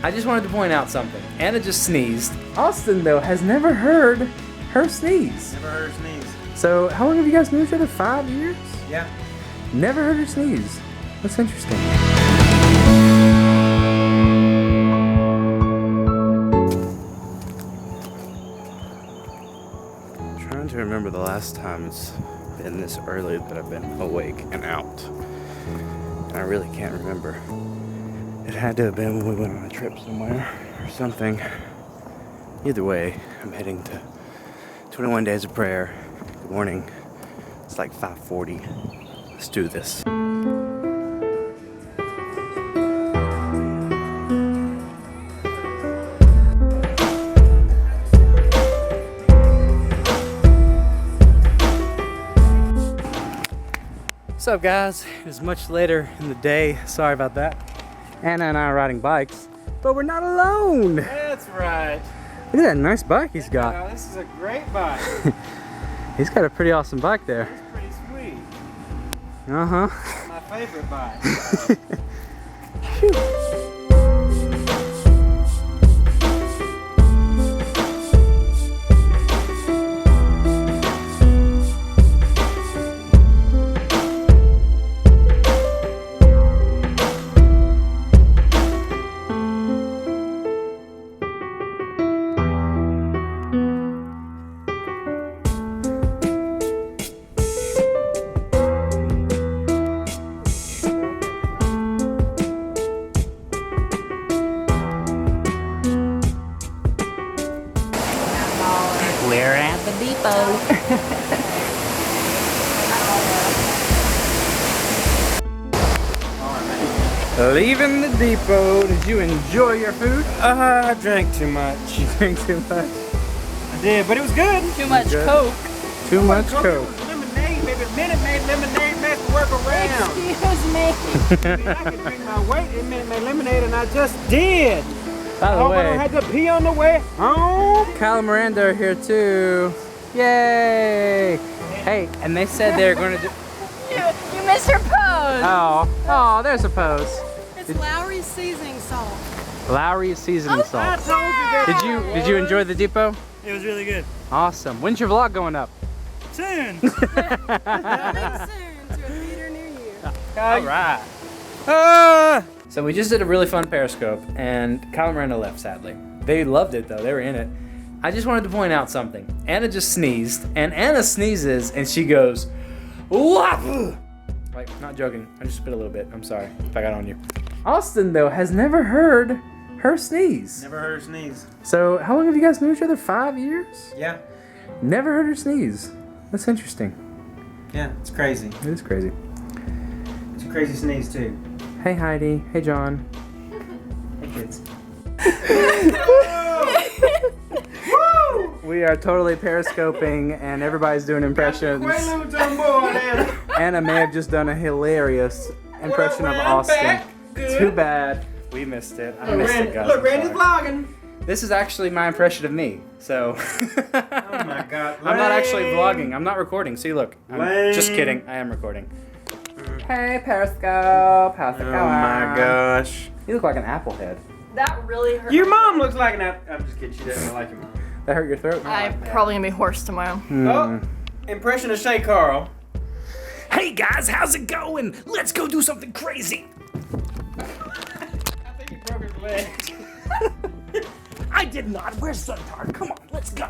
I just wanted to point out something. Anna just sneezed. Austin, though, has never heard her sneeze. Never heard her sneeze. So, how long have you guys known each other? 5 years? Yeah. Never heard her sneeze. That's interesting. Trying to remember the last time it's been this early that I've been awake and out. And I really can't remember. It had to have been when we went on a trip somewhere or something. Either way, I'm heading to 21 Days of Prayer. Good morning. It's like 5:40. Let's do this. What's up, guys? It is much later in the day. Sorry about that. Anna and I are riding bikes, but we're not alone. That's right. Look at that nice bike he's got. Oh, this is a great bike. He's got a pretty awesome bike there. It's pretty sweet. Uh-huh. My favorite bike. Phew. We're at the depot. Leaving the depot. Did you enjoy your food? I drank too much. You drank too much? I did, but it was good. Too much Good. Coke. Too much Coke. Coke. Lemonade, maybe Minute Maid lemonade makes the work around. Excuse me. I mean, I can drink my weight in Minute Maid lemonade, and I just did. By I the hope I don't way, have to pee on the way home. Kyle and Miranda are here too. Yay! Hey, and they said they're going to do... You missed her pose. Oh, there's a pose. It's Lowry's seasoning salt. Lowry's seasoning I salt. told you that. Did you enjoy the depot? It was really good. Awesome. When's your vlog going up? Soon. Coming soon to a theater near you. All right. So we just did a really fun Periscope, and Kyle and Miranda left, sadly. They loved it, though. They were in it. I just wanted to point out something. Anna just sneezed, and Anna sneezes, and she goes, "Whop!" Like, not joking. I just spit a little bit. I'm sorry if I got on you. Austin, though, has never heard her sneeze. Never heard her sneeze. So, how long have you guys known each other? 5 years? Yeah. Never heard her sneeze. That's interesting. Yeah, it's crazy. It is crazy. It's a crazy sneeze, too. Hey, Heidi. Hey, John. Hey, kids. We are totally periscoping, and everybody's doing impressions. Anna may have just done a hilarious impression of Austin. Too bad we missed it. I missed it, guys. Look, I'm Randy's sorry. vlogging. This is actually my impression of me, so. Oh my God. I'm not actually Lame. vlogging. I'm not recording. See, look. I'm just Lame. kidding. I am recording. Hey, Periscope. How's it going? Oh my gosh. You look like an apple head. That really hurt. Your mom looks like an apple. I'm just kidding. She doesn't like your mom. That hurt your throat? I'm probably gonna be hoarse tomorrow. Oh, impression of Shay Carl. Hey guys, how's it going? Let's go do something crazy. I think he broke his leg. I did not. Where's Suntard? Come on, let's go.